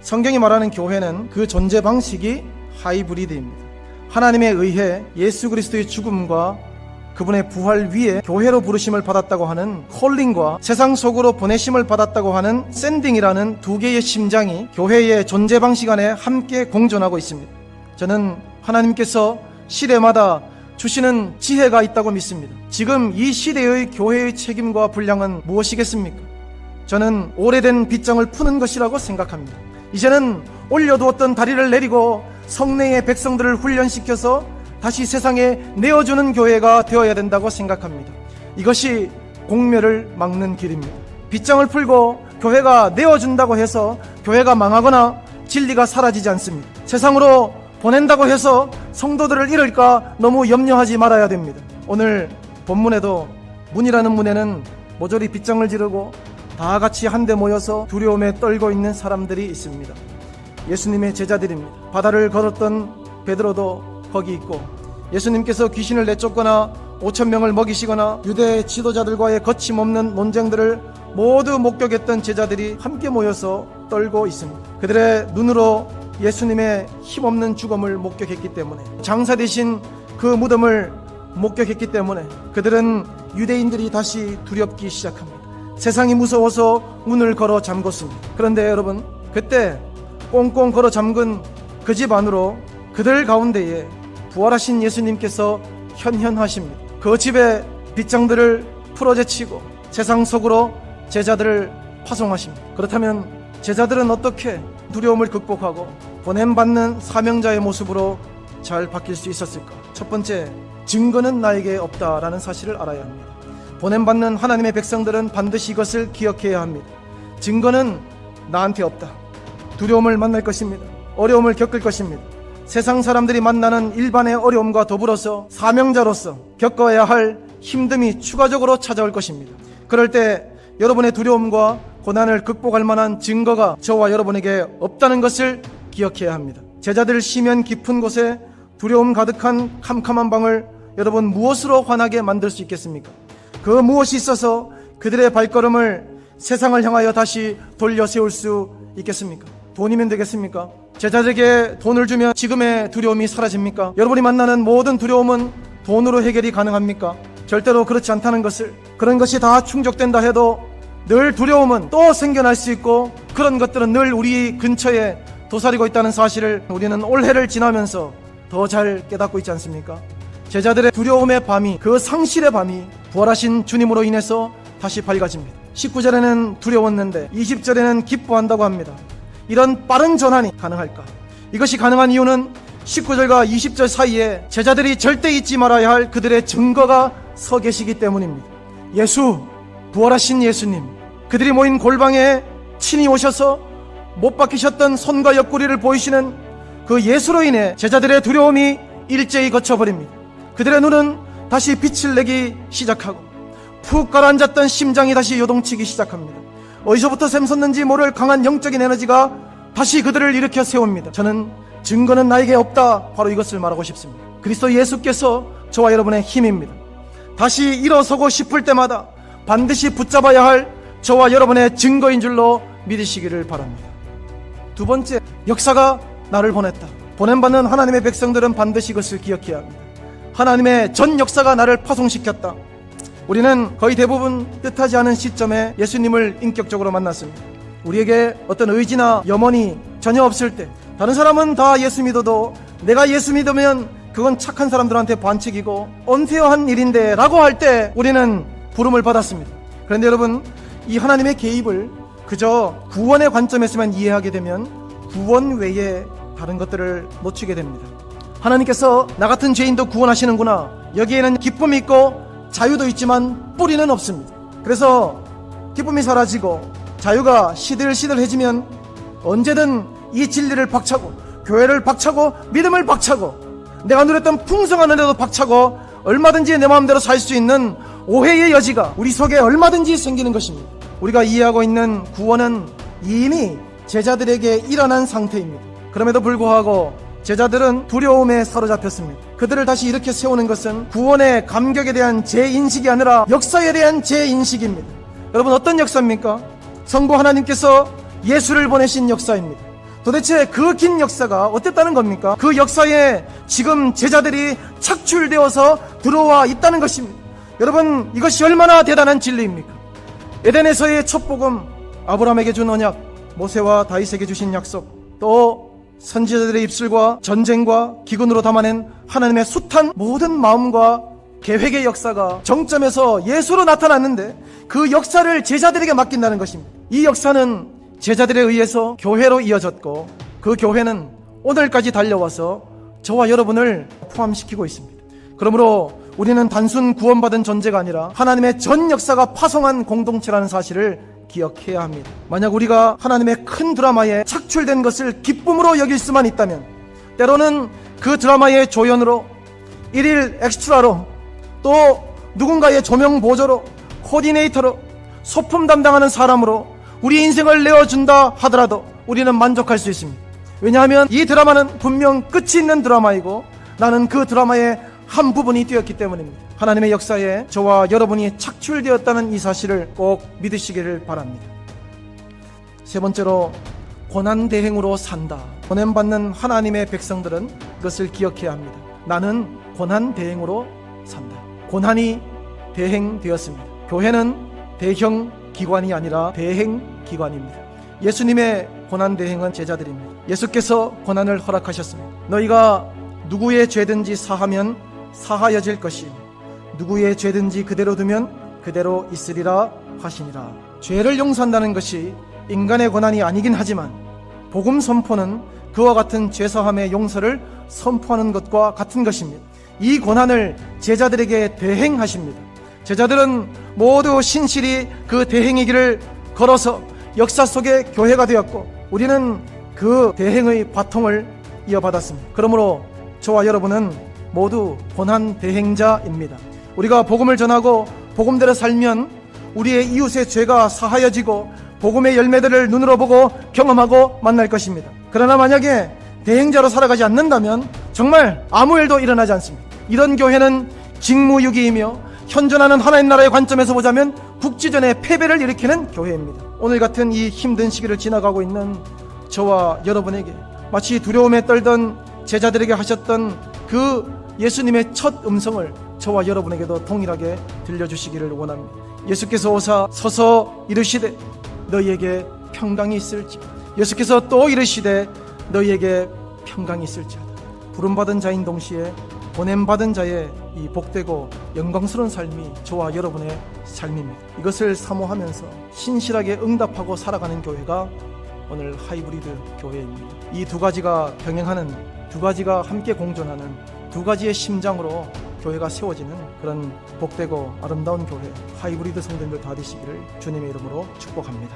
성경이 말하는 교회는 그 존재 방식이 하이브리드입니다. 하나님에 의해 예수 그리스도의 죽음과 그분의 부활 위에 교회로 부르심을 받았다고 하는 콜링과 세상 속으로 보내심을 받았다고 하는 샌딩이라는 두 개의 심장이 교회의 존재 방식 안에 함께 공존하고 있습니다. 저는 하나님께서 시대마다 주시는 지혜가 있다고 믿습니다. 지금 이 시대의 교회의 책임과 분량은 무엇이겠습니까? 저는 오래된 빗장을 푸는 것이라고 생각합니다. 이제는 올려두었던 다리를 내리고 성내의 백성들을 훈련시켜서 다시 세상에 내어주는 교회가 되어야 된다고 생각합니다. 이것이 공멸을 막는 길입니다. 빗장을 풀고 교회가 내어준다고 해서 교회가 망하거나 진리가 사라지지 않습니다. 세상으로 보낸다고 해서 성도들을 잃을까 너무 염려하지 말아야 됩니다. 오늘 본문에도 문이라는 문에는 모조리 빗장을 지르고 다 같이 한데 모여서 두려움에 떨고 있는 사람들이 있습니다. 예수님의 제자들입니다. 바다를 걸었던 베드로도 거기 있고, 예수님께서 귀신을 내쫓거나 5,000명을 먹이시거나 유대 지도자들과의 거침없는 논쟁들을 모두 목격했던 제자들이 함께 모여서 떨고 있습니다. 그들의 눈으로 예수님의 힘없는 죽음을 목격했기 때문에, 장사 되신 그 무덤을 목격했기 때문에 그들은 유대인들이 다시 두렵기 시작합니다. 세상이 무서워서 문을 걸어 잠궜습니다. 그런데 여러분, 그때 꽁꽁 걸어 잠근 그 집 안으로 그들 가운데에 부활하신 예수님께서 현현하십니다. 그 집의 빗장들을 풀어제치고 세상 속으로 제자들을 파송하십니다. 그렇다면 제자들은 어떻게 두려움을 극복하고 보냄받는 사명자의 모습으로 잘 바뀔 수 있었을까? 첫 번째, 증거는 나에게 없다라는 사실을 알아야 합니다. 보냄받는 하나님의 백성들은 반드시 이것을 기억해야 합니다. 증거는 나한테 없다. 두려움을 만날 것입니다. 어려움을 겪을 것입니다. 세상 사람들이 만나는 일반의 어려움과 더불어서 사명자로서 겪어야 할 힘듦이 추가적으로 찾아올 것입니다. 그럴 때 여러분의 두려움과 고난을 극복할 만한 증거가 저와 여러분에게 없다는 것을 기억해야 합니다. 제자들 시면 깊은 곳에 두려움 가득한 캄캄한 방을 여러분 무엇으로 환하게 만들 수 있겠습니까? 그 무엇이 있어서 그들의 발걸음을 세상을 향하여 다시 돌려 세울 수 있겠습니까? 돈이면 되겠습니까? 제자들에게 돈을 주면 지금의 두려움이 사라집니까? 여러분이 만나는 모든 두려움은 돈으로 해결이 가능합니까? 절대로 그렇지 않다는 것을, 그런 것이 다 충족된다 해도 늘 두려움은 또 생겨날 수 있고, 그런 것들은 늘 우리 근처에 도사리고 있다는 사실을 우리는 올해를 지나면서 더 잘 깨닫고 있지 않습니까? 제자들의 두려움의 밤이, 그 상실의 밤이 부활하신 주님으로 인해서 다시 밝아집니다. 19절에는 두려웠는데 20절에는 기뻐한다고 합니다. 이런 빠른 전환이 가능할까? 이것이 가능한 이유는 19절과 20절 사이에 제자들이 절대 잊지 말아야 할 그들의 증거가 서 계시기 때문입니다. 예수, 부활하신 예수님, 그들이 모인 골방에 친히 오셔서 못 박히셨던 손과 옆구리를 보이시는 그 예수로 인해 제자들의 두려움이 일제히 거쳐버립니다. 그들의 눈은 다시 빛을 내기 시작하고 푹 가라앉았던 심장이 다시 요동치기 시작합니다. 어디서부터 샘솟는지 모를 강한 영적인 에너지가 다시 그들을 일으켜 세웁니다. 저는 증거는 나에게 없다, 바로 이것을 말하고 싶습니다. 그리스도 예수께서 저와 여러분의 힘입니다. 다시 일어서고 싶을 때마다 반드시 붙잡아야 할 저와 여러분의 증거인 줄로 믿으시기를 바랍니다. 두 번째, 역사가 나를 보냈다. 보냄받는 하나님의 백성들은 반드시 이것을 기억해야 합니다. 하나님의 전 역사가 나를 파송시켰다. 우리는 거의 대부분 뜻하지 않은 시점에 예수님을 인격적으로 만났습니다. 우리에게 어떤 의지나 염원이 전혀 없을 때, 다른 사람은 다 예수 믿어도 내가 예수 믿으면 그건 착한 사람들한테 반칙이고 언페어한 일인데 라고 할 때 우리는 부름을 받았습니다. 그런데 여러분, 이 하나님의 개입을 그저 구원의 관점에서만 이해하게 되면 구원 외에 다른 것들을 놓치게 됩니다. 하나님께서 나 같은 죄인도 구원하시는구나, 여기에는 기쁨이 있고 자유도 있지만 뿌리는 없습니다. 그래서 기쁨이 사라지고 자유가 시들시들해지면 언제든 이 진리를 박차고 교회를 박차고 믿음을 박차고 내가 누렸던 풍성한 은혜도 박차고 얼마든지 내 마음대로 살 수 있는 오해의 여지가 우리 속에 얼마든지 생기는 것입니다. 우리가 이해하고 있는 구원은 이미 제자들에게 일어난 상태입니다. 그럼에도 불구하고 제자들은 두려움에 사로잡혔습니다. 그들을 다시 일으켜 세우는 것은 구원의 감격에 대한 재인식이 아니라 역사에 대한 재인식입니다. 여러분, 어떤 역사입니까? 성부 하나님께서 예수를 보내신 역사입니다. 도대체 그 긴 역사가 어땠다는 겁니까? 그 역사에 지금 제자들이 착출되어서 들어와 있다는 것입니다. 여러분, 이것이 얼마나 대단한 진리입니까? 에덴에서의 첫 복음, 아브라함에게 준 언약, 모세와 다윗에게 주신 약속, 또 선지자들의 입술과 전쟁과 기근으로 담아낸 하나님의 숱한 모든 마음과 계획의 역사가 정점에서 예수로 나타났는데 그 역사를 제자들에게 맡긴다는 것입니다. 이 역사는 제자들에 의해서 교회로 이어졌고 그 교회는 오늘까지 달려와서 저와 여러분을 포함시키고 있습니다. 그러므로 우리는 단순 구원받은 존재가 아니라 하나님의 전 역사가 파송한 공동체라는 사실을 기억해야 합니다. 만약 우리가 하나님의 큰 드라마에 착출된 것을 기쁨으로 여길 수만 있다면 때로는 그 드라마의 조연으로, 일일 엑스트라로, 또 누군가의 조명 보조로, 코디네이터로, 소품 담당하는 사람으로 우리 인생을 내어준다 하더라도 우리는 만족할 수 있습니다. 왜냐하면 이 드라마는 분명 끝이 있는 드라마이고 나는 그 드라마의 한 부분이 되었기 때문입니다. 하나님의 역사에 저와 여러분이 착출되었다는 이 사실을 꼭 믿으시기를 바랍니다. 세 번째로, 고난대행으로 산다. 보냄받는 하나님의 백성들은 그것을 기억해야 합니다. 나는 고난대행으로 산다. 고난이 대행되었습니다. 교회는 대형 기관이 아니라 대행 기관입니다. 예수님의 고난대행은 제자들입니다. 예수께서 고난을 허락하셨습니다. 너희가 누구의 죄든지 사하면 사하여질 것이요 누구의 죄든지 그대로 두면 그대로 있으리라 하시니라. 죄를 용서한다는 것이 인간의 권한이 아니긴 하지만 복음 선포는 그와 같은 죄사함의 용서를 선포하는 것과 같은 것입니다. 이 권한을 제자들에게 대행하십니다. 제자들은 모두 신실히 그 대행의 길을 걸어서 역사 속의 교회가 되었고 우리는 그 대행의 바통을 이어받았습니다. 그러므로 저와 여러분은 모두 고난 대행자입니다. 우리가 복음을 전하고 복음대로 살면 우리의 이웃의 죄가 사하여지고 복음의 열매들을 눈으로 보고 경험하고 만날 것입니다. 그러나 만약에 대행자로 살아가지 않는다면 정말 아무 일도 일어나지 않습니다. 이런 교회는 직무유기이며 현존하는 하나님 나라의 관점에서 보자면 국지전의 패배를 일으키는 교회입니다. 오늘 같은 이 힘든 시기를 지나가고 있는 저와 여러분에게 마치 두려움에 떨던 제자들에게 하셨던 그 예수님의 첫 음성을 저와 여러분에게도 동일하게 들려주시기를 원합니다. 예수께서 오사 서서 이르시되 너희에게 평강이 있을지, 예수께서 또 이르시되 너희에게 평강이 있을지어다. 부름받은 자인 동시에 보냄받은 자의 이 복되고 영광스러운 삶이 저와 여러분의 삶입니다. 이것을 사모하면서 신실하게 응답하고 살아가는 교회가 오늘 하이브리드 교회입니다. 이 두 가지가 병행하는, 두 가지가 함께 공존하는 두 가지의 심장으로 교회가 세워지는 그런 복되고 아름다운 교회, 하이브리드 성도님들 다 되시기를 주님의 이름으로 축복합니다.